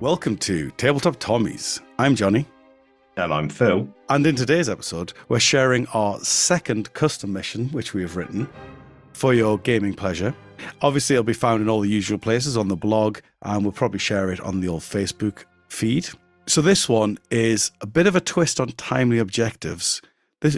Welcome to Tabletop Tommies. I'm Johnny. And I'm Phil. And in today's episode, we're sharing our second custom mission, which we have written for your gaming pleasure. Obviously, it'll be found in all the usual places on the blog, and we'll probably share it on the old Facebook feed. So this one is a bit of a twist on timely objectives.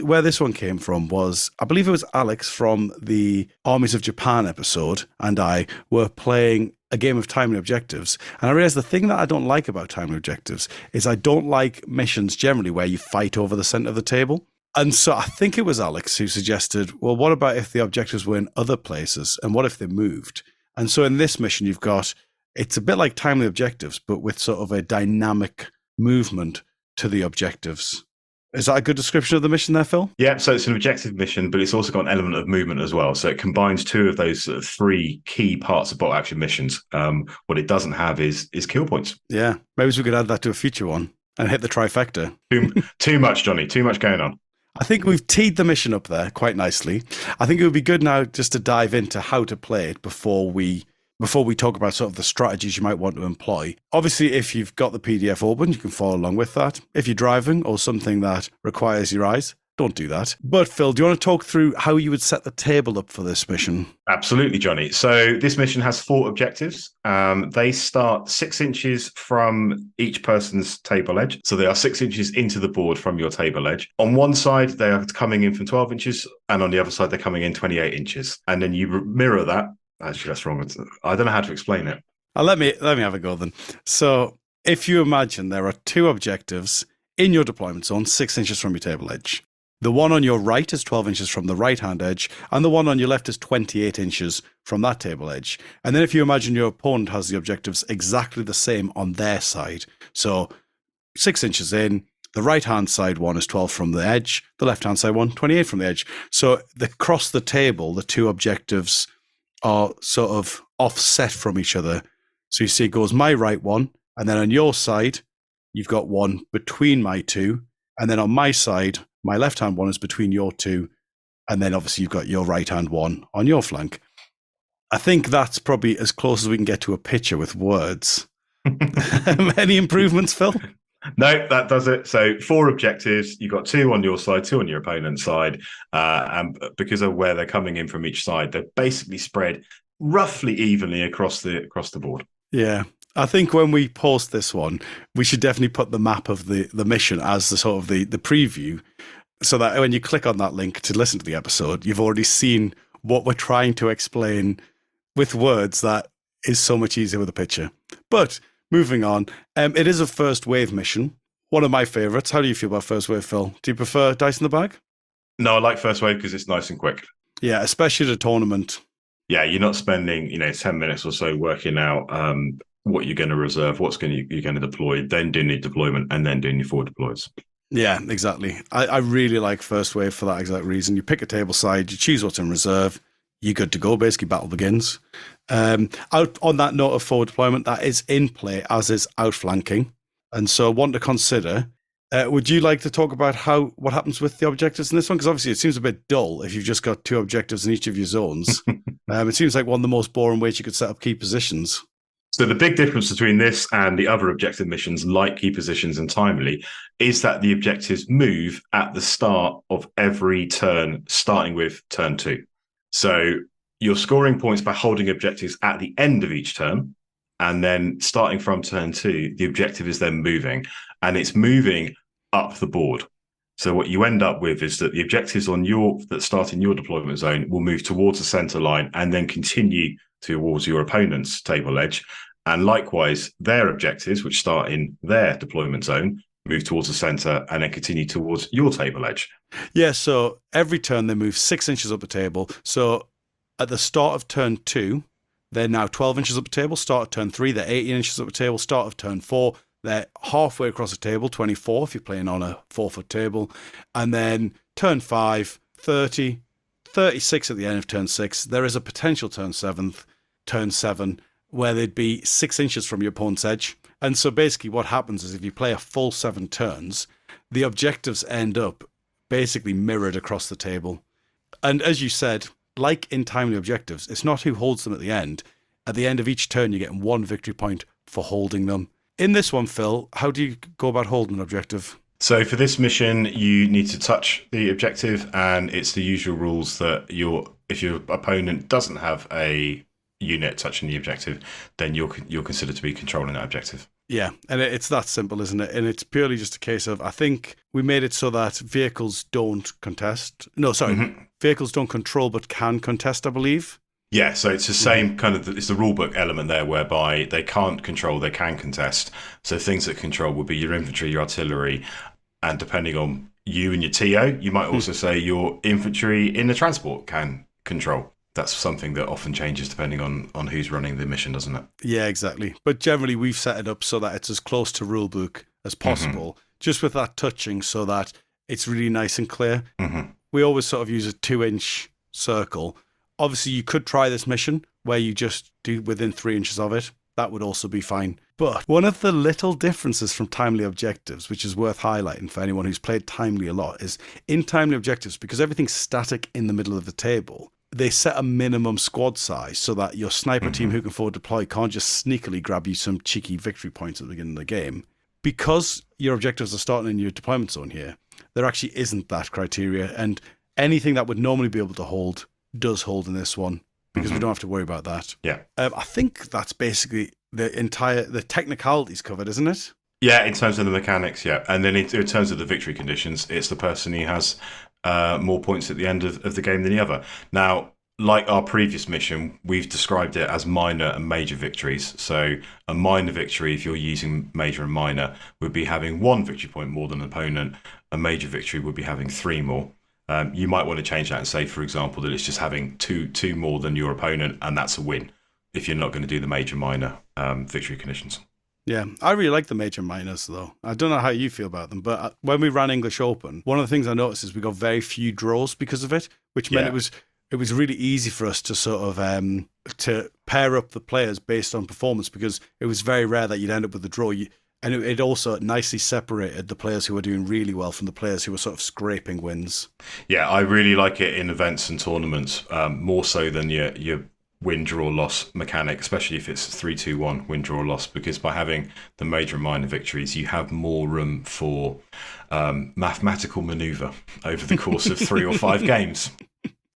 Where this one came from was, I believe it was Alex from the Armies of Japan episode, and I were playing a game of timely objectives. And I realized the thing that I don't like about timely objectives is I don't like missions generally where you fight over the center of the table. And so I think it was Alex who suggested, well, what about if the objectives were in other places? And what if they moved? And so in this mission, you've got, it's a bit like timely objectives, but with sort of a dynamic movement to the objectives. Is that a good description of the mission there, Phil? Yeah, so it's an objective mission, but it's also got an element of movement as well. So it combines two of those three key parts of bot action missions. What it doesn't have is kill points. Yeah, maybe we could add that to a future one and hit the trifecta. Too much, Johnny. Too much going on. I think we've teed the mission up there quite nicely. I think it would be good now just to dive into how to play it before we talk about sort of the strategies you might want to employ. Obviously, if you've got the PDF open, you can follow along with that. If you're driving or something that requires your eyes, don't do that. But Phil, do you want to talk through how you would set the table up for this mission? Absolutely, Johnny. So this mission has 4 objectives. They start 6 inches from each person's table edge. So they are 6 inches into the board from your table edge. On one side, they are coming in from 12 inches, and on the other side, they're coming in 28 inches. And then you mirror that. Actually, that's wrong. I don't know how to explain it. Let me have a go then. So if you imagine there are 2 objectives in your deployment zone, 6 inches from your table edge. The one on your right is 12 inches from the right-hand edge, and the one on your left is 28 inches from that table edge. And then if you imagine your opponent has the objectives exactly the same on their side. So 6 inches in, the right-hand side one is 12 from the edge, the left-hand side one, 28 from the edge. So across the table, the 2 objectives are sort of offset from each other. So you see it goes my right one, and then on your side, you've got one between my 2, and then on my side, my left-hand one is between your 2, and then obviously you've got your right-hand one on your flank. I think that's probably as close as we can get to a picture with words. Any improvements, Phil? No, that does it. So 4 objectives. You've got 2 on your side, 2 on your opponent's side. And because of where they're coming in from each side, they're basically spread roughly evenly across the board. Yeah. I think when we post this one, we should definitely put the map of the mission as the sort of the preview, so that when you click on that link to listen to the episode, you've already seen what we're trying to explain with words that is so much easier with a picture. But moving on, it is a first wave mission. One of my favorites. How do you feel about first wave, Phil? Do you prefer dice in the bag? No, I like first wave because it's nice and quick. Yeah, especially at a tournament. Yeah, you're not spending 10 minutes or so working out what you're going to reserve, you're going to deploy, then doing your deployment, and then doing your 4 deploys. Yeah, exactly. I really like first wave for that exact reason. You pick a table side, you choose what's in reserve, you're good to go. Basically, battle begins. Out on that note of forward deployment, that is in play, as is outflanking. And so I want to consider, would you like to talk about what happens with the objectives in this one? Because obviously it seems a bit dull if you've just got 2 objectives in each of your zones. It seems like one of the most boring ways you could set up key positions. So the big difference between this and the other objective missions, like key positions and timely, is that the objectives move at the start of every turn, starting with turn 2. So you're scoring points by holding objectives at the end of each turn, and then starting from turn 2, the objective is then moving, and it's moving up the board. So what you end up with is that the objectives that start in your deployment zone will move towards the center line and then continue towards your opponent's table edge. And likewise, their objectives, which start in their deployment zone, move towards the center and then continue towards your table edge. Yeah, so every turn they move 6 inches up the table. So at the start of turn 2, they're now 12 inches up the table. Start of turn 3, they're 18 inches up the table. Start of turn 4, they're halfway across the table, 24 if you're playing on a 4-foot table. And then turn 5, 30, 36 at the end of turn 6. There is a potential turn 7, where they'd be 6 inches from your opponent's edge. And so basically what happens is if you play a full 7 turns, the objectives end up basically mirrored across the table. And as you said, like in timely objectives, it's not who holds them at the end. At the end of each turn, you're getting 1 victory point for holding them. In this one, Phil, how do you go about holding an objective? So for this mission, you need to touch the objective, and it's the usual rules that if your opponent doesn't have a unit touching the objective, then you're considered to be controlling that objective. Yeah, and it's that simple, isn't it? And it's purely just a case of, I think we made it so that vehicles don't contest. No, sorry, vehicles don't control but can contest, I believe. Yeah, so it's the same kind of, it's the rulebook element there whereby they can't control, they can contest. So things that control would be your infantry, your artillery, and depending on you and your TO, you might also say your infantry in the transport can control. That's something that often changes depending on who's running the mission, doesn't it? Yeah, exactly. But generally, we've set it up so that it's as close to rulebook as possible, just with that touching so that it's really nice and clear. We always sort of use a 2-inch circle. Obviously, you could try this mission where you just do within 3 inches of it. That would also be fine. But one of the little differences from timely objectives, which is worth highlighting for anyone who's played timely a lot, is in timely objectives, because everything's static in the middle of the table, they set a minimum squad size so that your sniper team who can forward deploy can't just sneakily grab you some cheeky victory points at the beginning of the game. Because your objectives are starting in your deployment zone here, there actually isn't that criteria, and anything that would normally be able to hold does hold in this one, because we don't have to worry about that. Yeah. I think that's basically the technicalities covered, isn't it? Yeah, in terms of the mechanics, yeah. And then in terms of the victory conditions, it's the person who has more points at the end of the game than the other. Now, like our previous mission, we've described it as minor and major victories. So a minor victory, if you're using major and minor, would be having 1 victory point more than an opponent. A major victory would be having 3 more. You might want to change that and say, for example, that it's just having two more than your opponent, and that's a win if you're not going to do the major minor victory conditions. Yeah, I really like the major minors, though. I don't know how you feel about them, but when we ran English Open, one of the things I noticed is we got very few draws because of it, which meant it was really easy for us to sort of to pair up the players based on performance, because it was very rare that you'd end up with a draw. And it also nicely separated the players who were doing really well from the players who were sort of scraping wins. Yeah, I really like it in events and tournaments, more so than your win, draw, loss mechanic, especially if it's 3-2-1 win, draw, loss, because by having the major and minor victories, you have more room for mathematical manoeuvre over the course of 3 or 5 games.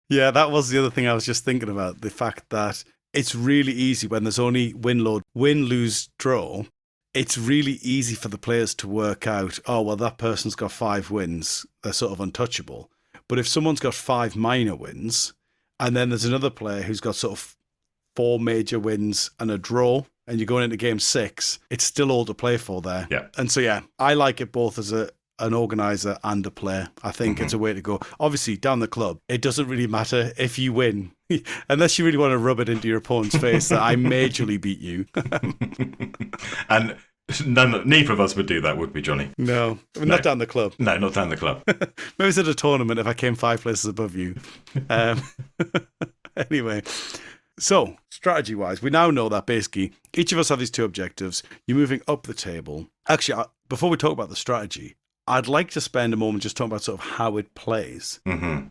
Yeah, that was the other thing I was just thinking about, the fact that it's really easy when there's only win, lose, draw. It's really easy for the players to work out, oh, well, that person's got 5 wins. They're sort of untouchable. But if someone's got 5 minor wins, and then there's another player who's got sort of 4 major wins and a draw, and you're going into game 6, it's still all to play for there. Yeah. And so, yeah, I like it both as an organizer and a player. I think it's a way to go. Obviously, down the club, it doesn't really matter if you win, unless you really want to rub it into your opponent's face that I majorly beat you. And neither of us would do that, would we, Johnny? No, not down the club. No, not down the club. Maybe it's at a tournament if I came 5 places above you. Anyway, so strategy-wise, we now know that basically each of us have these 2 objectives. You're moving up the table. Actually, before we talk about the strategy, I'd like to spend a moment just talking about sort of how it plays.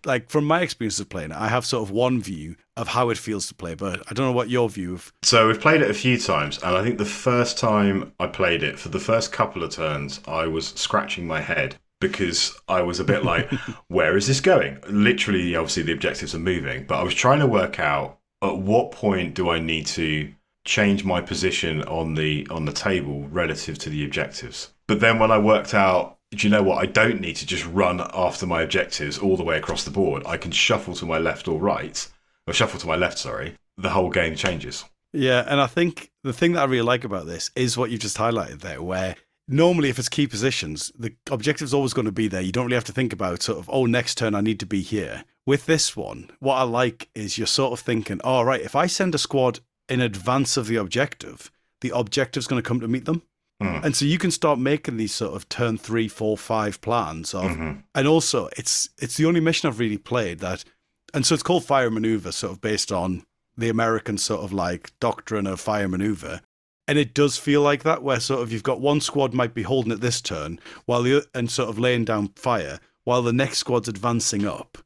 Like, from my experience of playing it, I have sort of one view of how it feels to play, but I don't know what your view of... So we've played it a few times, and I think the first time I played it, for the first couple of turns, I was scratching my head because I was a bit like, where is this going? Literally, obviously, the objectives are moving, but I was trying to work out at what point do I need to change my position on the table relative to the objectives. But then when I worked out, do you know what? I don't need to just run after my objectives all the way across the board. I can shuffle to my left or right, or shuffle to my left, sorry. The whole game changes. Yeah, and I think the thing that I really like about this is what you just highlighted there, where normally if it's key positions, the objective's always going to be there. You don't really have to think about sort of, oh, next turn I need to be here. With this one, what I like is you're sort of thinking, all right, if I send a squad in advance of the objective's going to come to meet them. And so you can start making these sort of turn 3, 4, 5 plans of, and also it's the only mission I've really played that, and so it's called Fire Manoeuvre, sort of based on the American sort of like doctrine of fire maneuver. And it does feel like that, where sort of you've got one squad might be holding it this turn and sort of laying down fire while the next squad's advancing up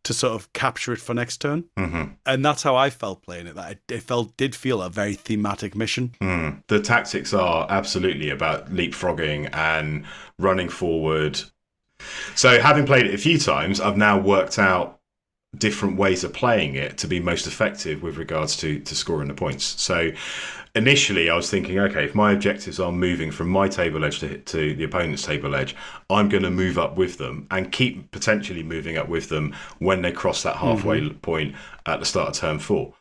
to sort of capture it for next turn. Mm-hmm. And that's how I felt playing it. That it did feel a very thematic mission. The tactics are absolutely about leapfrogging and running forward. So having played it a few times, I've now worked out different ways of playing it to be most effective with regards to scoring the points. So initially I was thinking, okay, if my objectives are moving from my table edge to the opponent's table edge, I'm going to move up with them and keep potentially moving up with them when they cross that halfway point at the start of turn 4.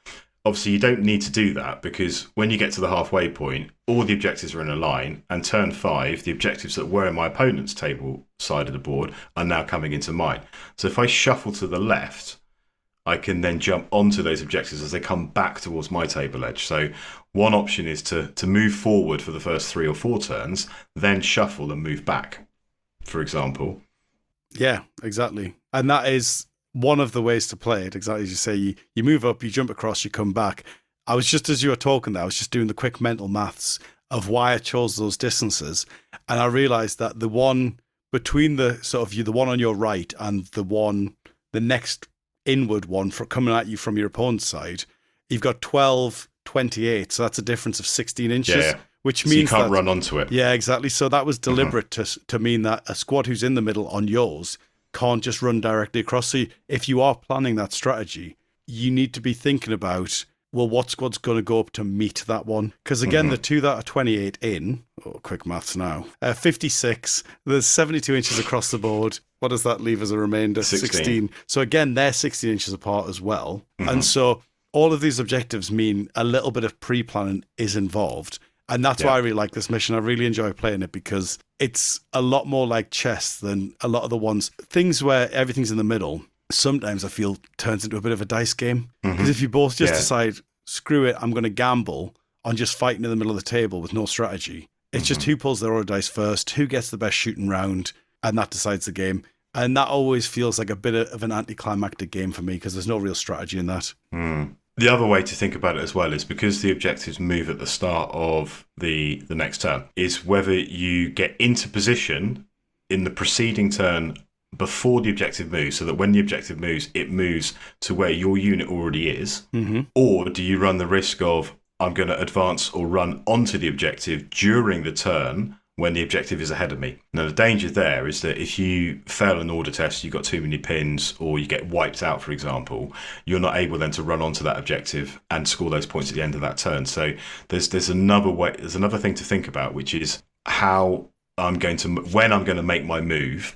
Obviously, you don't need to do that because when you get to the halfway point, all the objectives are in a line, and turn 5, the objectives that were in my opponent's table side of the board are now coming into mine. So if I shuffle to the left, I can then jump onto those objectives as they come back towards my table edge. So one option is to move forward for the first 3 or 4 turns, then shuffle and move back, for example. Yeah, exactly. And that is one of the ways to play it. Exactly as you say, you move up, you jump across, you come back. I was just, as you were talking there, I was just doing the quick mental maths of why I chose those distances. And I realized that the one between the sort of the one on your right and the next inward one for coming at you from your opponent's side, you've got 12.28. So that's a difference of 16 inches. Yeah. Which so means you can't run onto it. Yeah, exactly. So that was deliberate to mean that a squad who's in the middle on yours can't just run directly across. So if you are planning that strategy, you need to be thinking about, well, what squad's going to go up to meet that one? Because again, the two that are 28 in, quick maths now, 56, there's 72 inches across the board. What does that leave as a remainder? 16. So again, they're 16 inches apart as well. And so all of these objectives mean a little bit of pre-planning is involved. And that's why I really like this mission. I really enjoy playing it because it's a lot more like chess than a lot of the things where everything's in the middle. Sometimes I feel turns into a bit of a dice game. Because if you both just decide, screw it, I'm going to gamble on just fighting in the middle of the table with no strategy. It's just who pulls their order dice first, who gets the best shooting round, and that decides the game. And that always feels like a bit of an anticlimactic game for me because there's no real strategy in that. The other way to think about it as well is because the objectives move at the start of the next turn, is whether you get into position in the preceding turn before the objective moves, so that when the objective moves, it moves to where your unit already is, or do you run the risk of, I'm going to advance or run onto the objective during the turn when the objective is ahead of me. Now, the danger there is that if you fail an order test, you've got too many pins, or you get wiped out, for example, you're not able then to run onto that objective and score those points at the end of that turn. So there's another thing to think about, which is when I'm going to make my move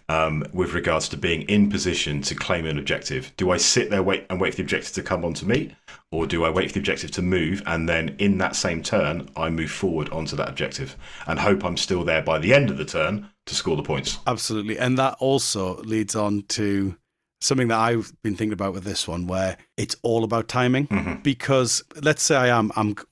with regards to being in position to claim an objective. Do I sit there wait for the objective to come onto me, or do I wait for the objective to move and then in that same turn I move forward onto that objective and hope I'm still there by the end of the turn to score the points? Absolutely. And that also leads on to something that I've been thinking about with this one, where it's all about timing. Because let's say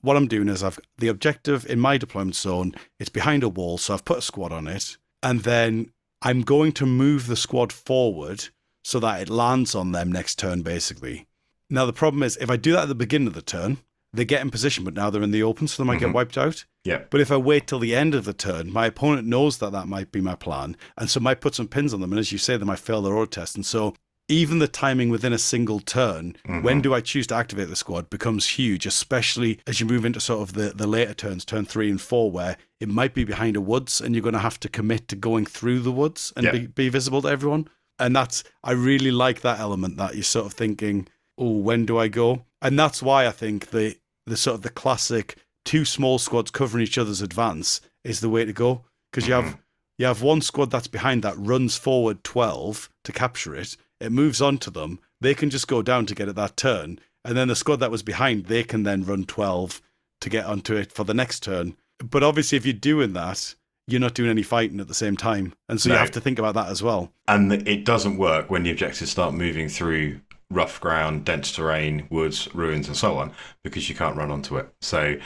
what I'm doing is I've the objective in my deployment zone, it's behind a wall, so I've put a squad on it, and then I'm going to move the squad forward so that it lands on them next turn, basically. Now, the problem is, if I do that at the beginning of the turn, they get in position, but now they're in the open, so they might get wiped out. Yeah. But if I wait till the end of the turn, my opponent knows that might be my plan, and so might put some pins on them, and as you say, they might fail their order test. And so even the timing within a single turn, when do I choose to activate the squad, becomes huge, especially as you move into sort of the later turns, turn 3 and 4, where it might be behind a woods, and you're going to have to commit to going through the woods and be visible to everyone. And I really like that element, that you're sort of thinking, oh, when do I go? And that's why I think the sort of the classic 2 small squads covering each other's advance is the way to go. Because you have one squad that's behind that runs forward 12 to capture it. It moves on to them. They can just go down to get it that turn. And then the squad that was behind, they can then run 12 to get onto it for the next turn. But obviously, if you're doing that, you're not doing any fighting at the same time. And so you have to think about that as well. And it doesn't work when the objectives start moving through rough ground, dense terrain, woods, ruins, and so on, because you can't run onto it. So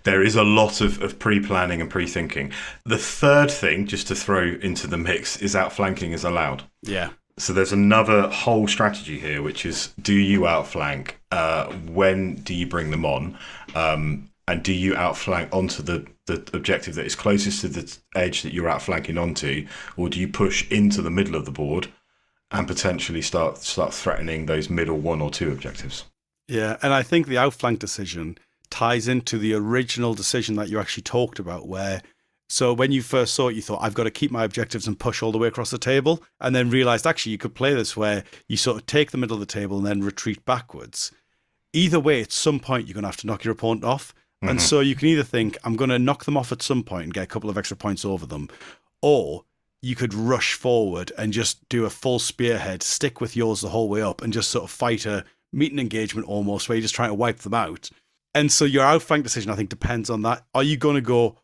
there is a lot of pre-planning and pre-thinking. The third thing, just to throw into the mix, is outflanking is allowed. Yeah. So there's another whole strategy here, which is, do you outflank? When do you bring them on? And do you outflank onto the objective that is closest to the edge that you're outflanking onto? Or do you push into the middle of the board and potentially start threatening those middle 1 or 2 objectives. Yeah, and I think the outflank decision ties into the original decision that you actually talked about, where so when you first saw it, you thought, I've got to keep my objectives and push all the way across the table, and then realized actually you could play this where you sort of take the middle of the table and then retreat backwards. Either way, at some point, you're going to have to knock your opponent off. Mm-hmm. And so you can either think, I'm going to knock them off at some point and get a couple of extra points over them, or you could rush forward and just do a full spearhead, stick with yours the whole way up, and just sort of fight a meeting engagement almost, where you're just trying to wipe them out. And so your outflank decision, I think, depends on that. Are you going to go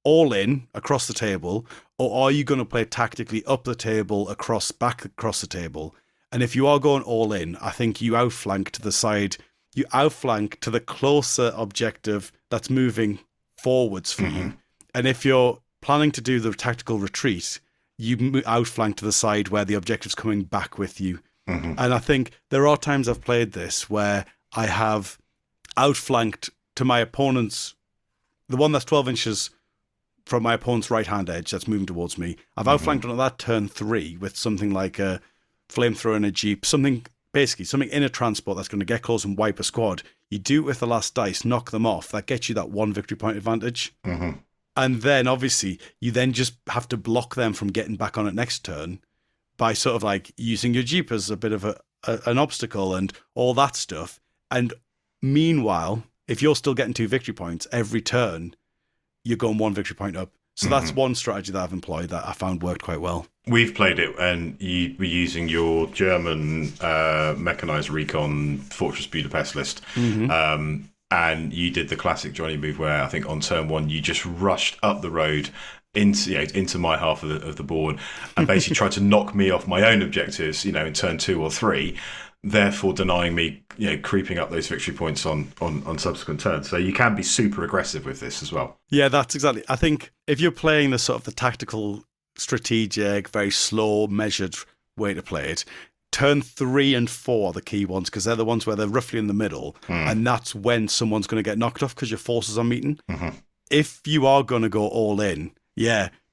all in across the table, or are you going to play tactically up the table, back across the table? And if you are going all in, I think you outflank to the side, you outflank to the closer objective that's moving forwards for you. And if you're planning to do the tactical retreat, you outflank to the side where the objective's coming back with you. And I think there are times I've played this where I have outflanked to my opponent's, the one that's 12 inches from my opponent's right-hand edge that's moving towards me. I've outflanked on that turn 3 with something like a flamethrower in a jeep, something in a transport that's going to get close and wipe a squad. You do it with the last dice, knock them off. That gets you that 1 victory point advantage. And then obviously you then just have to block them from getting back on it next turn by sort of like using your jeep as a bit of an obstacle and all that stuff. And meanwhile, if you're still getting 2 victory points every turn, you're going 1 victory point up. So that's one strategy that I've employed that I found worked quite well. We've played it, and you were using your German mechanized recon Fortress Budapest list. And you did the classic Johnny move where I think on turn 1 you just rushed up the road into my half of the board and basically tried to knock me off my own objectives, in turn 2 or 3, therefore denying me, creeping up those victory points on subsequent turns. So you can be super aggressive with this as well. Yeah, that's exactly. I think if you're playing the sort of the tactical, strategic, very slow, measured way to play it, turn 3 and 4 are the key ones, because they're the ones where they're roughly in the middle, and that's when someone's going to get knocked off because your forces are meeting. If you are going to go all in,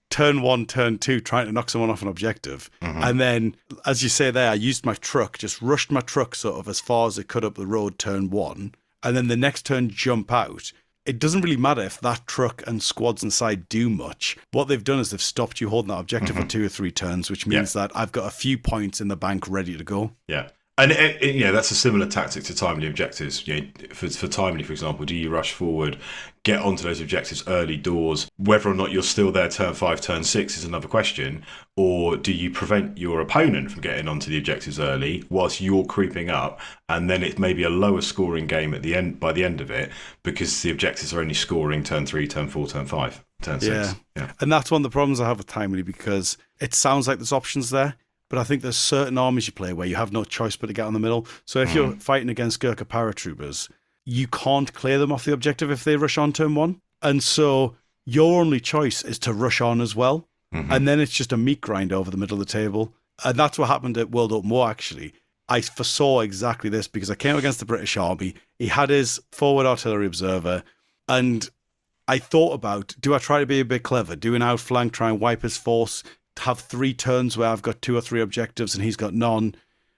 turn 1, turn 2, trying to knock someone off an objective. And then, as you say there, I used my truck, just rushed my truck sort of as far as it could up the road, turn 1, and then the next turn jump out. It doesn't really matter if that truck and squads inside do much. What they've done is they've stopped you holding that objective for 2 or 3 turns, which means that I've got a few points in the bank ready to go. Yeah. And that's a similar tactic to timely objectives. For timely, for example, do you rush forward, get onto those objectives early doors? Whether or not you're still there turn 5, turn 6 is another question. Or do you prevent your opponent from getting onto the objectives early whilst you're creeping up, and then it's maybe a lower scoring game at the end by the end of it because the objectives are only scoring turn 3, turn 4, turn 5, turn 6. Yeah. And that's one of the problems I have with timely, because it sounds like there's options there. But I think there's certain armies you play where you have no choice but to get on the middle. So if you're fighting against Gurkha paratroopers, you can't clear them off the objective if they rush on turn 1. And so your only choice is to rush on as well. And then it's just a meat grind over the middle of the table. And that's what happened at World Open War, actually. I foresaw exactly this because I came against the British Army. He had his forward artillery observer. And I thought about, do I try to be a bit clever? Do an outflank, try and wipe his force, have 3 turns where I've got 2 or 3 objectives and he's got none.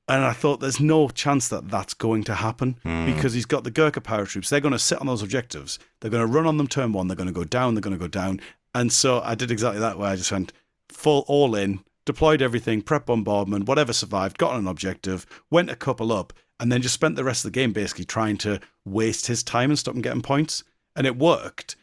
And I thought there's no chance that that's going to happen because he's got the Gurkha paratroops. They're going to sit on those objectives. They're going to run on them turn 1. They're going to go down. They're going to go down. And so I did exactly that, where I just went full all in, deployed everything, prep bombardment, whatever survived, got on an objective, went a couple up, and then just spent the rest of the game basically trying to waste his time and stop him getting points. And it worked.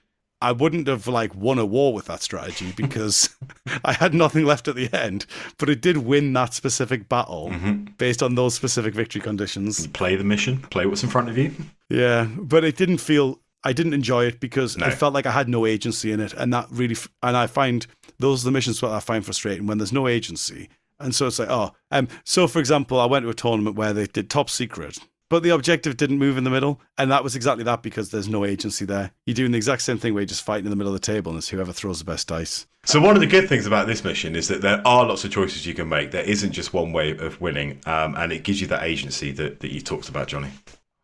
I wouldn't have won a war with that strategy because I had nothing left at the end, but it did win that specific battle based on those specific victory conditions. You play the mission, play what's in front of you. Yeah, but it didn't feel, I didn't enjoy it because it felt like I had no agency in it. And that really, and I find those are the missions that I find frustrating when there's no agency. And so it's like, so for example, I went to a tournament where they did top secret, but the objective didn't move in the middle. And that was exactly that, because there's no agency there. You're doing the exact same thing where you're just fighting in the middle of the table and it's whoever throws the best dice. So one of the good things about this mission is that there are lots of choices you can make. There isn't just one way of winning. And it gives you that agency that you talked about, Johnny.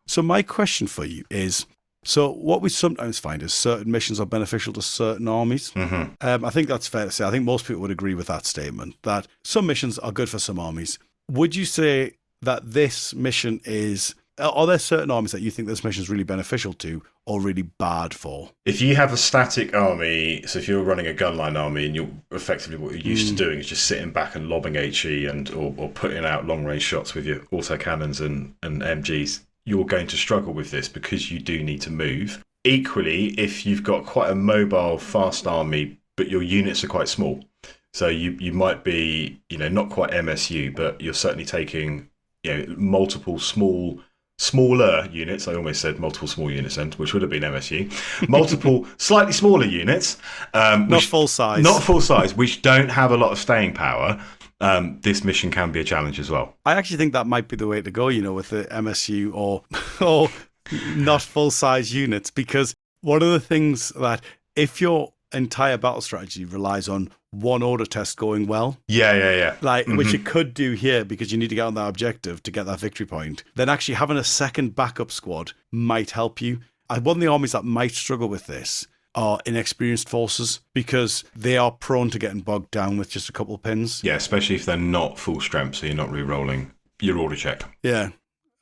So my question for you is, so what we sometimes find is certain missions are beneficial to certain armies. I think that's fair to say. I think most people would agree with that statement, that some missions are good for some armies. would you say that this mission is... Are there certain armies that you think this mission is really beneficial to or really bad for? If you have a static army, so if you're running a gunline army and you're effectively what you're used to doing is just sitting back and lobbing HE or putting out long range shots with your autocannons and MGs, you're going to struggle with this because you do need to move. Equally, if you've got quite a mobile, fast army, but your units are quite small, so you might be, not quite MSU, but you're certainly taking, multiple smaller units. I almost said multiple small units, which would have been MSU. Multiple slightly smaller units, not full size, which don't have a lot of staying power. This mission can be a challenge as well. I actually think that might be the way to go, with the MSU or not full-size units, because one of the things that if your entire battle strategy relies on one order test going well, which it could do here because you need to get on that objective to get that victory point, then actually having a second backup squad might help you. One of the armies that might struggle with this are inexperienced forces because they are prone to getting bogged down with just a couple of pins. Yeah, especially if they're not full strength, so you're not re-rolling your order check. Yeah.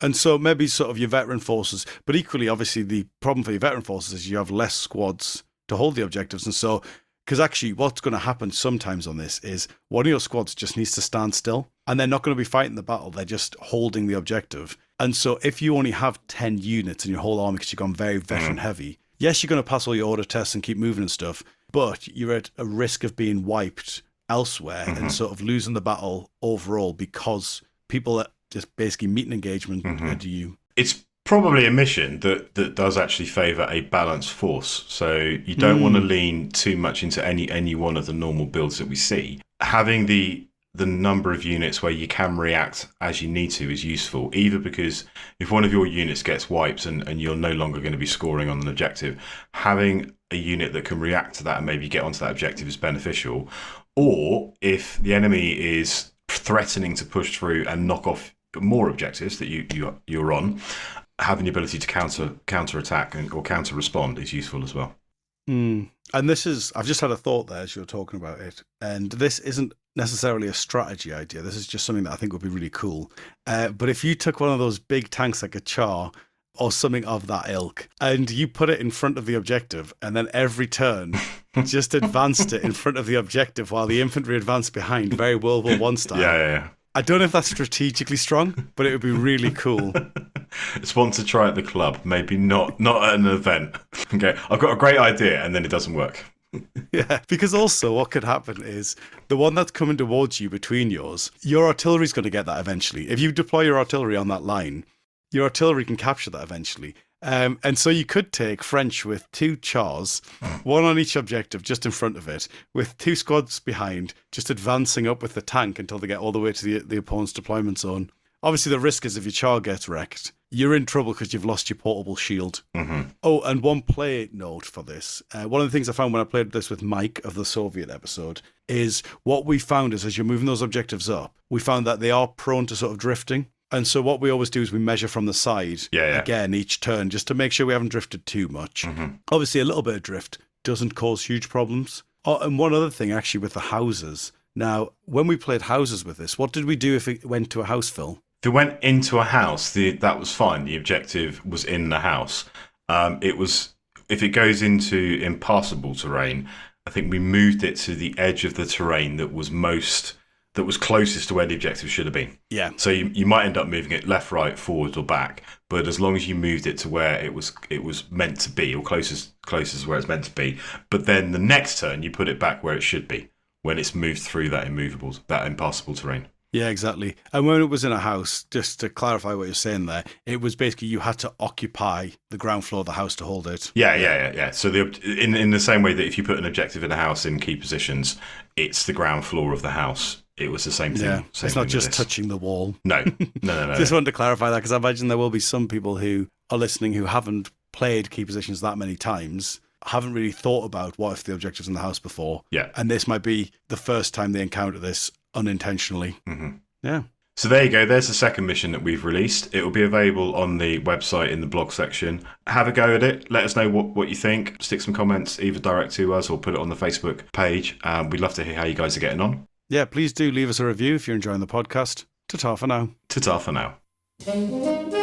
And so maybe sort of your veteran forces, but equally, obviously, the problem for your veteran forces is you have less squads to hold the objectives. And so, because actually what's going to happen sometimes on this is one of your squads just needs to stand still and they're not going to be fighting the battle. They're just holding the objective. And so if you only have 10 units in your whole army because you've gone very veteran heavy, yes, you're going to pass all your order tests and keep moving and stuff, but you're at a risk of being wiped elsewhere and sort of losing the battle overall because people are just basically meet an engagement to you. It's probably a mission that does actually favour a balanced force. So you don't want to lean too much into any one of the normal builds that we see. Having the number of units where you can react as you need to is useful, either because if one of your units gets wiped and you're no longer going to be scoring on an objective, having a unit that can react to that and maybe get onto that objective is beneficial. Or if the enemy is threatening to push through and knock off more objectives that you're on, having the ability to counter attack or counter respond is useful as well. And this is, I've just had a thought there as you were talking about it, and this isn't necessarily a strategy idea. This is just something that I think would be really cool. But if you took one of those big tanks like a Char or something of that ilk, and you put it in front of the objective, and then every turn just advanced it in front of the objective while the infantry advanced behind, very World War I style. Yeah. I don't know if that's strategically strong, but it would be really cool. It's one to try at the club, maybe not at an event. Okay, I've got a great idea, and then it doesn't work. Yeah, because also what could happen is the one that's coming towards you between yours, your artillery's going to get that eventually. If you deploy your artillery on that line, your artillery can capture that eventually. And so you could take French with 2 Chars, one on each objective just in front of it, with 2 squads behind, just advancing up with the tank until they get all the way to the opponent's deployment zone. Obviously, the risk is if your Char gets wrecked, you're in trouble because you've lost your portable shield. Oh, and one play note for this. One of the things I found when I played this with Mike of the Soviet episode is what we found is as you're moving those objectives up, we found that they are prone to sort of drifting. And so what we always do is we measure from the side again each turn just to make sure we haven't drifted too much. Obviously, a little bit of drift doesn't cause huge problems. Oh, and one other thing actually with the houses. Now, when we played houses with this, what did we do if it went to a house, Phil? If it went into a house, that was fine. The objective was in the house. If it goes into impassable terrain, I think we moved it to the edge of the terrain that was closest to where the objective should have been. Yeah. So you might end up moving it left, right, forward, or back, but as long as you moved it to where it was meant to be, or closest where it's meant to be, but then the next turn you put it back where it should be when it's moved through that impassable terrain. Yeah, exactly. And when it was in a house, just to clarify what you're saying there, it was basically you had to occupy the ground floor of the house to hold it. Yeah. So in the same way that if you put an objective in a house in key positions, it's the ground floor of the house. It was the same thing. Yeah, it's not just touching the wall. No. Just wanted to clarify that because I imagine there will be some people who are listening who haven't played key positions that many times, haven't really thought about what if the objective's in the house before. Yeah. And this might be the first time they encounter this unintentionally. Yeah. So there you go. There's the second mission that we've released. It will be available on the website in the blog section. Have a go at it. Let us know what you think. Stick some comments either direct to us or put it on the Facebook page. We'd love to hear how you guys are getting on. Yeah, please do leave us a review if you're enjoying the podcast. Ta-ta for now. Ta-ta for now.